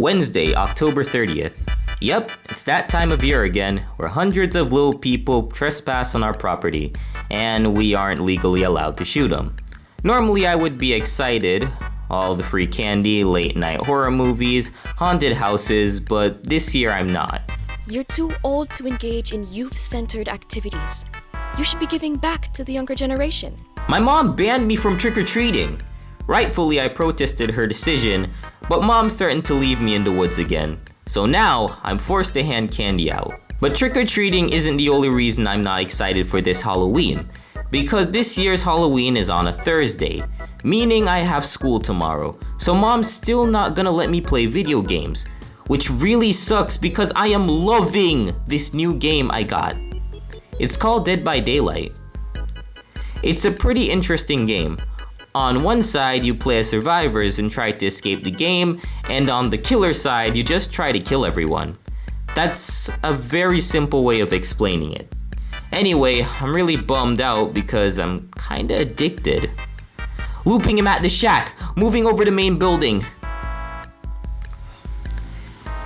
Wednesday, October 30th. Yep, it's that time of year again, where hundreds of little people trespass on our property, and we aren't legally allowed to shoot them. Normally I would be excited, all the free candy, late night horror movies, haunted houses, but this year I'm not. You're too old to engage in youth-centered activities. You should be giving back to the younger generation. My mom banned me from trick-or-treating. Rightfully, I protested her decision, but mom threatened to leave me in the woods again. So now, I'm forced to hand candy out. But trick-or-treating isn't the only reason I'm not excited for this Halloween. Because this year's Halloween is on a Thursday, meaning I have school tomorrow. So mom's still not gonna let me play video games, which really sucks because I am loving this new game I got. It's called Dead by Daylight. It's a pretty interesting game. On one side, you play as survivors and try to escape the game, and on the killer side, you just try to kill everyone. That's a very simple way of explaining it. Anyway, I'm really bummed out because I'm kinda addicted. Looping him at the shack, moving over the main building.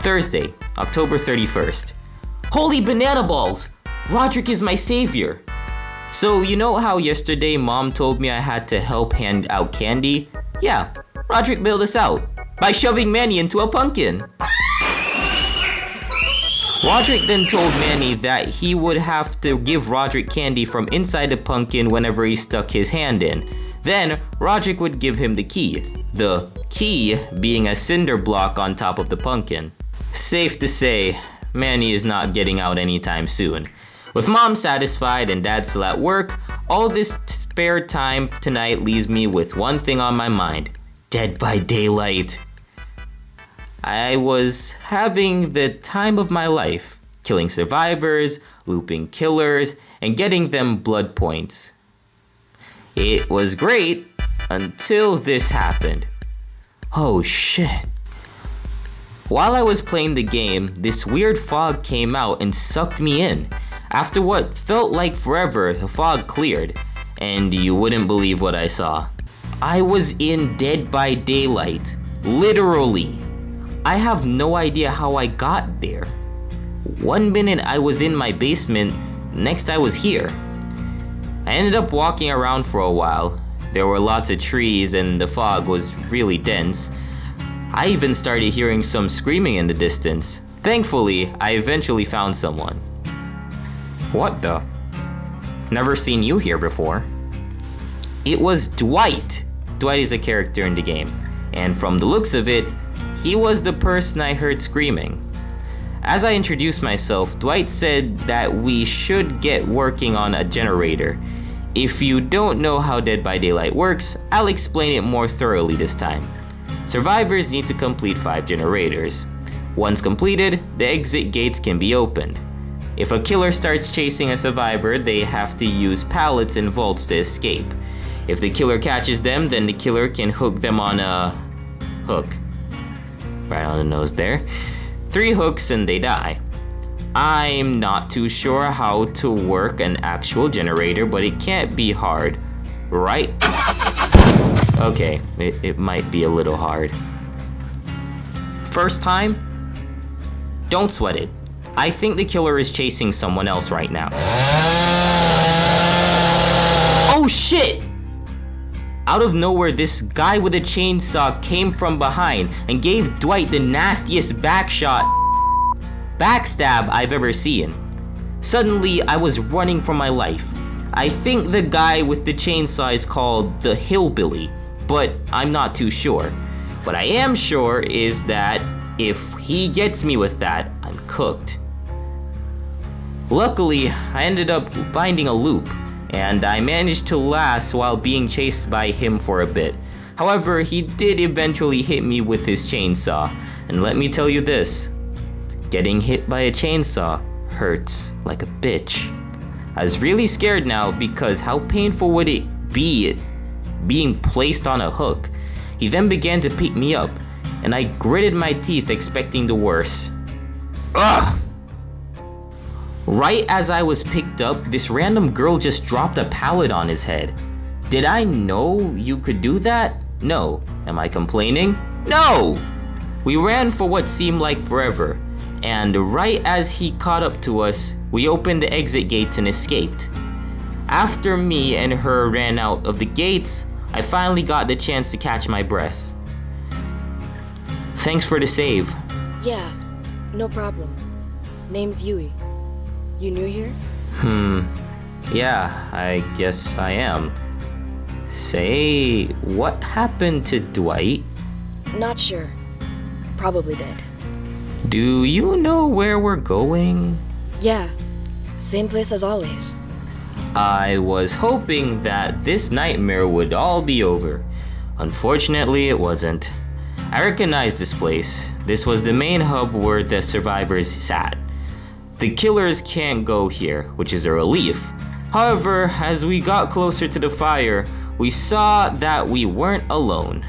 Thursday, October 31st. Holy banana balls! Roderick is my savior. So you know how yesterday mom told me I had to help hand out candy? Yeah, Roderick bailed us out by shoving Manny into a pumpkin. Roderick then told Manny that he would have to give Roderick candy from inside the pumpkin whenever he stuck his hand in. Then Roderick would give him the key being a cinder block on top of the pumpkin. Safe to say, Manny is not getting out anytime soon. With mom satisfied and dad still at work, all this spare time tonight leaves me with one thing on my mind: Dead by Daylight. I was having the time of my life, killing survivors, looping killers, and getting them blood points. It was great until this happened. Oh shit. While I was playing the game, this weird fog came out and sucked me in. After what felt like forever, the fog cleared, and you wouldn't believe what I saw. I was in Dead by Daylight, literally. I have no idea how I got there. One minute I was in my basement, next I was here. I ended up walking around for a while. There were lots of trees and the fog was really dense. I even started hearing some screaming in the distance. Thankfully, I eventually found someone. What the? Never seen you here before. It was Dwight. Dwight is a character in the game, and from the looks of it, he was the person I heard screaming. As I introduced myself, Dwight said that we should get working on a generator. If you don't know how Dead by Daylight works, I'll explain it more thoroughly this time. Survivors need to complete 5 generators. Once completed, the exit gates can be opened. If a killer starts chasing a survivor, they have to use pallets and vaults to escape. If the killer catches them, then the killer can hook them on a hook. Right on the nose there. 3 hooks and they die. I'm not too sure how to work an actual generator, but it can't be hard, right? Okay, it might be a little hard. First time? Don't sweat it. I think the killer is chasing someone else right now. Oh shit! Out of nowhere, this guy with a chainsaw came from behind and gave Dwight the nastiest backstab I've ever seen. Suddenly, I was running for my life. I think the guy with the chainsaw is called the Hillbilly, but I'm not too sure. What I am sure is that if he gets me with that, I'm cooked. Luckily, I ended up finding a loop, and I managed to last while being chased by him for a bit. However, he did eventually hit me with his chainsaw, and let me tell you this, getting hit by a chainsaw hurts like a bitch. I was really scared now because how painful would it be being placed on a hook? He then began to pick me up, and I gritted my teeth expecting the worst. Ugh! Right as I was picked up, this random girl just dropped a pallet on his head. Did I know you could do that? No. Am I complaining? No! We ran for what seemed like forever, and right as he caught up to us, we opened the exit gates and escaped. After me and her ran out of the gates, I finally got the chance to catch my breath. Thanks for the save. Yeah, no problem. Name's Yui. You new here? Yeah, I guess I am. Say, what happened to Dwight? Not sure. Probably dead. Do you know where we're going? Yeah, same place as always. I was hoping that this nightmare would all be over. Unfortunately, it wasn't. I recognized this place. This was the main hub where the survivors sat. The killers can't go here, which is a relief. However, as we got closer to the fire, we saw that we weren't alone.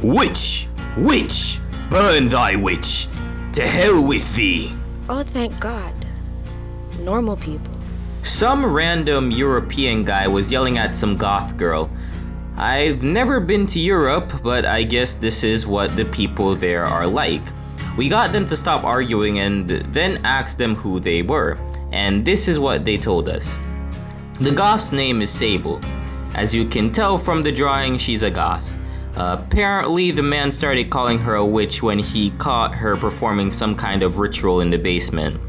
Witch! Witch! Burn thy witch! To hell with thee! Oh, thank God. Normal people. Some random European guy was yelling at some goth girl. I've never been to Europe, but I guess this is what the people there are like. We got them to stop arguing and then asked them who they were, and this is what they told us. The goth's name is Sable. As you can tell from the drawing, she's a goth. Apparently, the man started calling her a witch when he caught her performing some kind of ritual in the basement.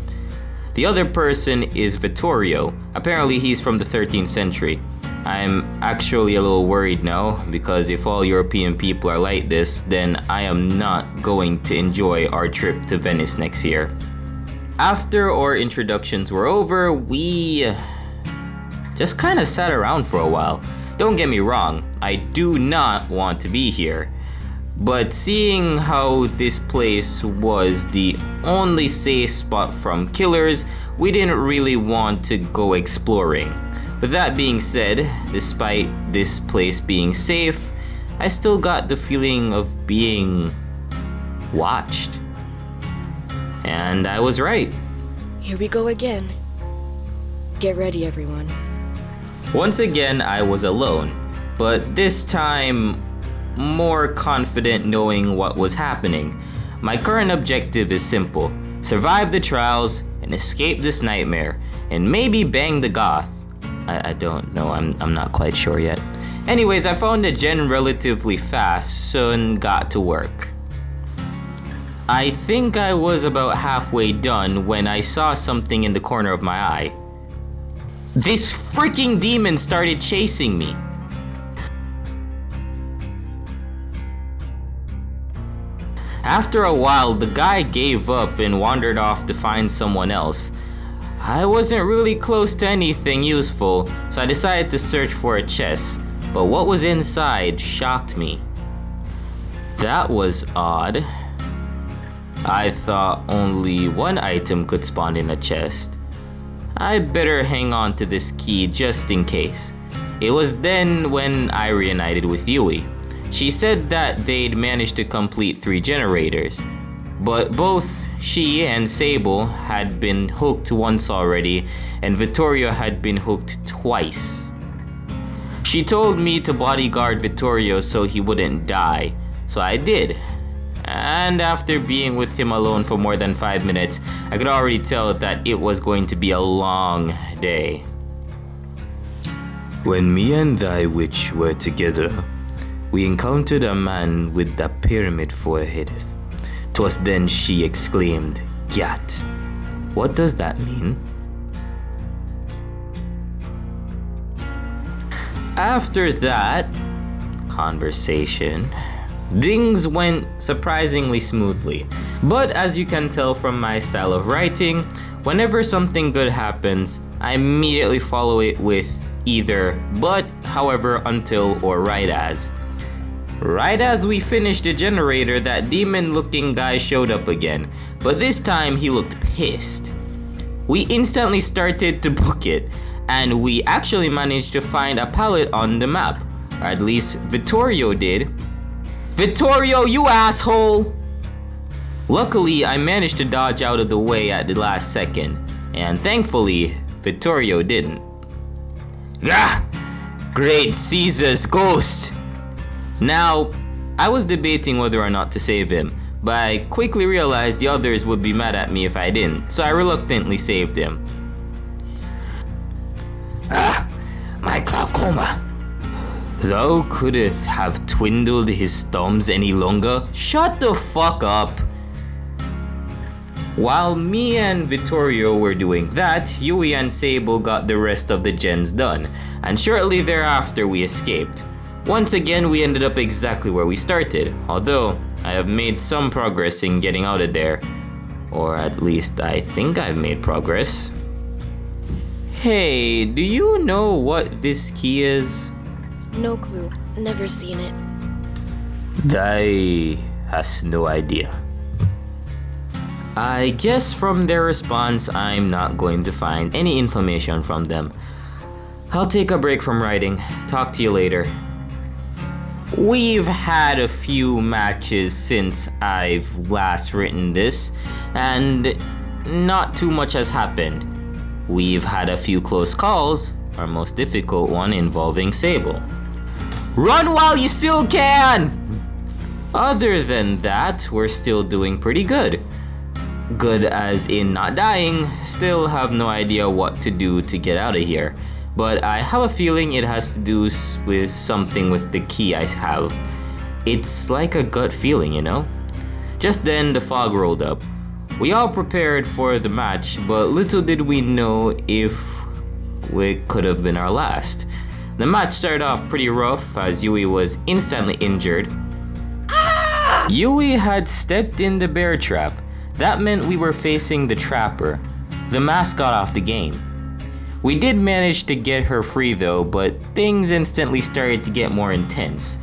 The other person is Vittorio. Apparently, he's from the 13th century. I'm actually a little worried now, because if all European people are like this, then I am not going to enjoy our trip to Venice next year. After our introductions were over, we just kind of sat around for a while. Don't get me wrong, I do not want to be here. But seeing how this place was the only safe spot from killers, we didn't really want to go exploring. With that being said, despite this place being safe, I still got the feeling of being watched. And I was right. Here we go again. Get ready, everyone. Once again, I was alone, but this time more confident knowing what was happening. My current objective is simple: survive the trials and escape this nightmare, and maybe bang the goth. I don't know, I'm not quite sure yet. Anyways, I found the gen relatively fast, soon got to work. I think I was about halfway done when I saw something in the corner of my eye. This freaking demon started chasing me. After a while, the guy gave up and wandered off to find someone else. I wasn't really close to anything useful, so I decided to search for a chest, but what was inside shocked me. That was odd. I thought only one item could spawn in a chest. I better hang on to this key just in case. It was then when I reunited with Yui. She said that they'd managed to complete 3 generators, but both she and Sable had been hooked once already, and Vittorio had been hooked twice. She told me to bodyguard Vittorio so he wouldn't die, so I did. And after being with him alone for more than 5 minutes, I could already tell that it was going to be a long day. When me and thy witch were together, we encountered a man with a pyramid forehead. 'Twas then she exclaimed, "Gat." What does that mean? After that conversation, things went surprisingly smoothly. But as you can tell from my style of writing, whenever something good happens, I immediately follow it with either but, however, until, or right as. Right as we finished the generator, that demon-looking guy showed up again, but this time he looked pissed. We instantly started to book it, and we actually managed to find a pallet on the map, or at least Vittorio did. Vittorio, you asshole! Luckily, I managed to dodge out of the way at the last second, and thankfully, Vittorio didn't. Ah! Great Caesar's ghost! Now, I was debating whether or not to save him, but I quickly realized the others would be mad at me if I didn't, so I reluctantly saved him. My glaucoma. Thou couldst have twiddled his thumbs any longer? Shut the fuck up! While me and Vittorio were doing that, Yui and Sable got the rest of the gens done, and shortly thereafter we escaped. Once again, we ended up exactly where we started, although I have made some progress in getting out of there. Or at least I think I've made progress. Hey, do you know what this key is? No clue. Never seen it. Thy has no idea. I guess from their response, I'm not going to find any information from them. I'll take a break from writing. Talk to you later. We've had a few matches since I've last written this, and not too much has happened. We've had a few close calls, our most difficult one involving Sable. Run while you still can! Other than that, we're still doing pretty good. Good as in not dying, still have no idea what to do to get out of here. But I have a feeling it has to do with something with the key I have. It's like a gut feeling, you know? Just then, the fog rolled up. We all prepared for the match, but little did we know if it could have been our last. The match started off pretty rough as Yui was instantly injured. Yui had stepped in the bear trap. That meant we were facing the trapper, the mascot of the game. We did manage to get her free though, but things instantly started to get more intense.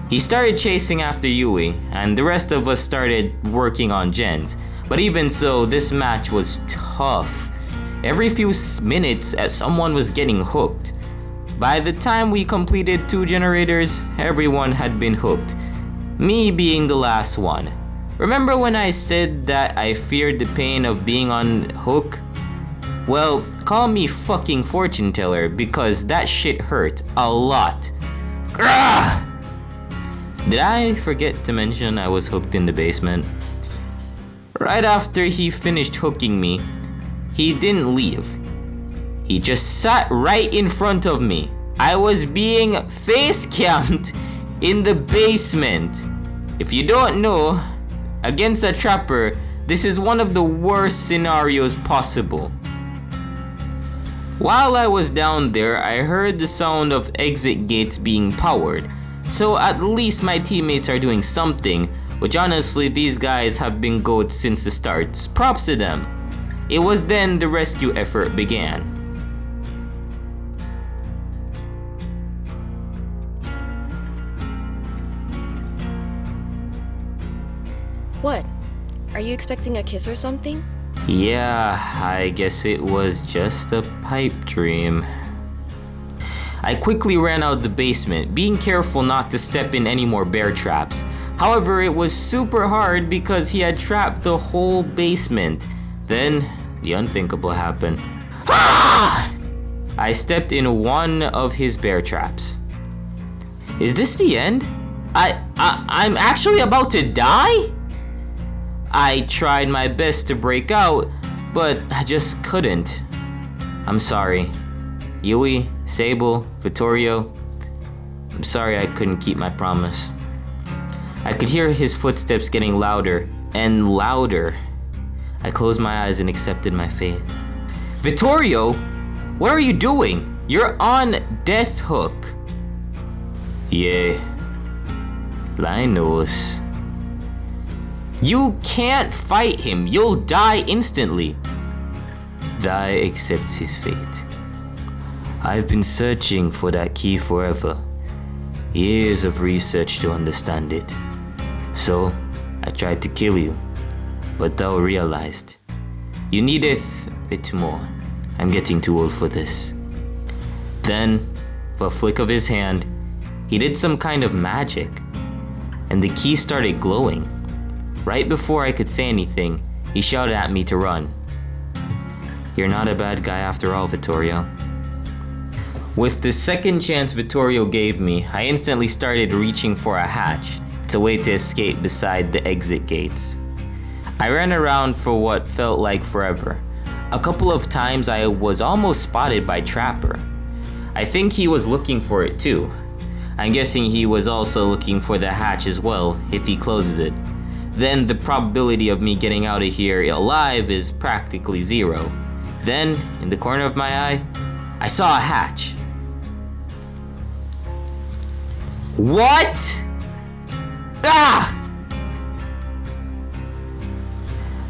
He started chasing after Yui, and the rest of us started working on gens. But even so, this match was tough. Every few minutes, someone was getting hooked. By the time we completed 2 generators, everyone had been hooked. Me being the last one. Remember when I said that I feared the pain of being on hook? Well, call me fucking fortune teller because that shit hurt a lot. Grah! Did I forget to mention I was hooked in the basement? Right after he finished hooking me, he didn't leave. He just sat right in front of me. I was being face camped in the basement. If you don't know, against a trapper, this is one of the worst scenarios possible. While I was down there, I heard the sound of exit gates being powered. So at least my teammates are doing something, which honestly these guys have been goats since the start. Props to them. It was then the rescue effort began. What? Are you expecting a kiss or something? Yeah, I guess it was just a pipe dream. I quickly ran out the basement, being careful not to step in any more bear traps. However, it was super hard because he had trapped the whole basement. Then, the unthinkable happened. Ah! I stepped in one of his bear traps. Is this the end? I'm actually about to die? I tried my best to break out, but I just couldn't. I'm sorry. Yui, Sable, Vittorio, I'm sorry I couldn't keep my promise. I could hear his footsteps getting louder and louder. I closed my eyes and accepted my fate. Vittorio, what are you doing? You're on death hook. Yeah, I knows. You can't fight him. You'll die instantly. Thy accepts his fate. I've been searching for that key forever. Years of research to understand it. So, I tried to kill you, but thou realized. You needeth it more. I'm getting too old for this. Then, with a flick of his hand, he did some kind of magic, and the key started glowing. Right before I could say anything, he shouted at me to run. You're not a bad guy after all, Vittorio. With the second chance Vittorio gave me, I instantly started reaching for a hatch. to wait to escape beside the exit gates. I ran around for what felt like forever. A couple of times I was almost spotted by Trapper. I think he was looking for it too. I'm guessing he was also looking for the hatch as well, if he closes it. Then the probability of me getting out of here alive is practically zero. Then, in the corner of my eye, I saw a hatch. What? Ah!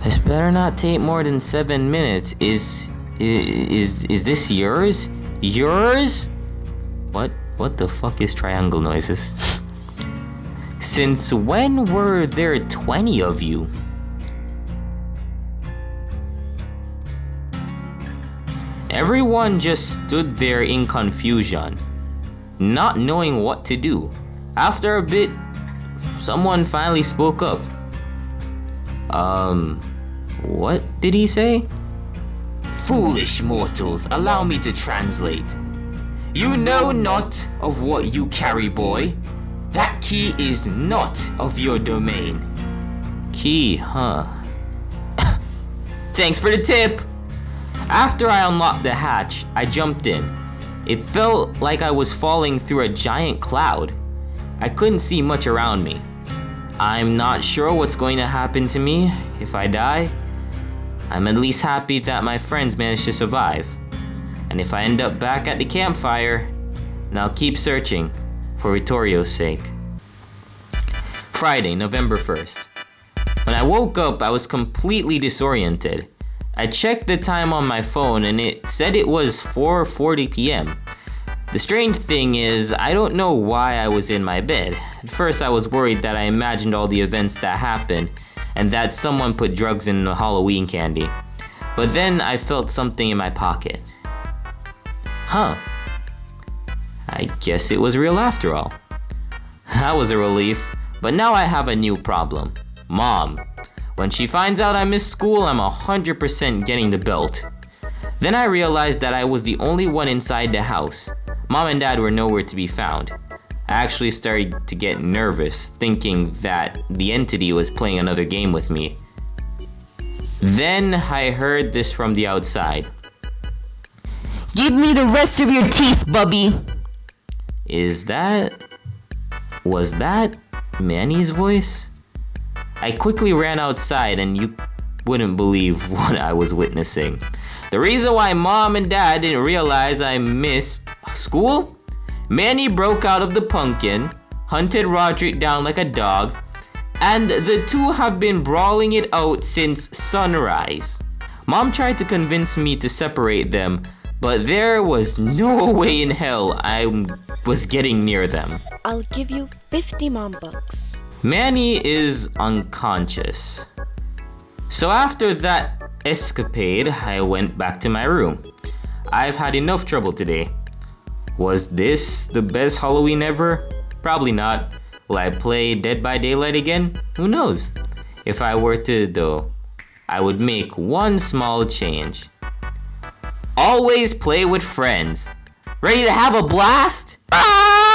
This better not take more than 7 minutes. Is this yours? Yours? What the fuck is triangle noises? Since when were there 20 of you? Everyone just stood there in confusion, not knowing what to do. After a bit, someone finally spoke up. What did he say? Foolish mortals, allow me to translate. You know not of what you carry, boy. That key is not of your domain. Key, huh? Thanks for the tip! After I unlocked the hatch, I jumped in. It felt like I was falling through a giant cloud. I couldn't see much around me. I'm not sure what's going to happen to me if I die. I'm at least happy that my friends managed to survive. And if I end up back at the campfire, then I'll keep searching for Vittorio's sake. Friday, November 1st. When I woke up, I was completely disoriented. I checked the time on my phone and it said it was 4:40 p.m. The strange thing is, I don't know why I was in my bed. At first I was worried that I imagined all the events that happened and that someone put drugs in the Halloween candy. But then I felt something in my pocket. Huh. I guess it was real after all. That was a relief, but now I have a new problem. Mom. When she finds out I missed school, I'm 100% getting the belt. Then I realized that I was the only one inside the house. Mom and Dad were nowhere to be found. I actually started to get nervous, thinking that the entity was playing another game with me. Then I heard this from the outside. Give me the rest of your teeth, Bubby! Was that Manny's voice? I quickly ran outside and you wouldn't believe what I was witnessing. The reason why Mom and Dad didn't realize I missed school? Manny broke out of the pumpkin, hunted Roderick down like a dog, and the two have been brawling it out since sunrise. Mom tried to convince me to separate them, but there was no way in hell I was getting near them. I'll give you 50 mom bucks. Manny is unconscious. So after that escapade, I went back to my room. I've had enough trouble today. Was this the best Halloween ever? Probably not. Will I play Dead by Daylight again? Who knows? If I were to though, I would make one small change. Always play with friends. Ready to have a blast? Ah!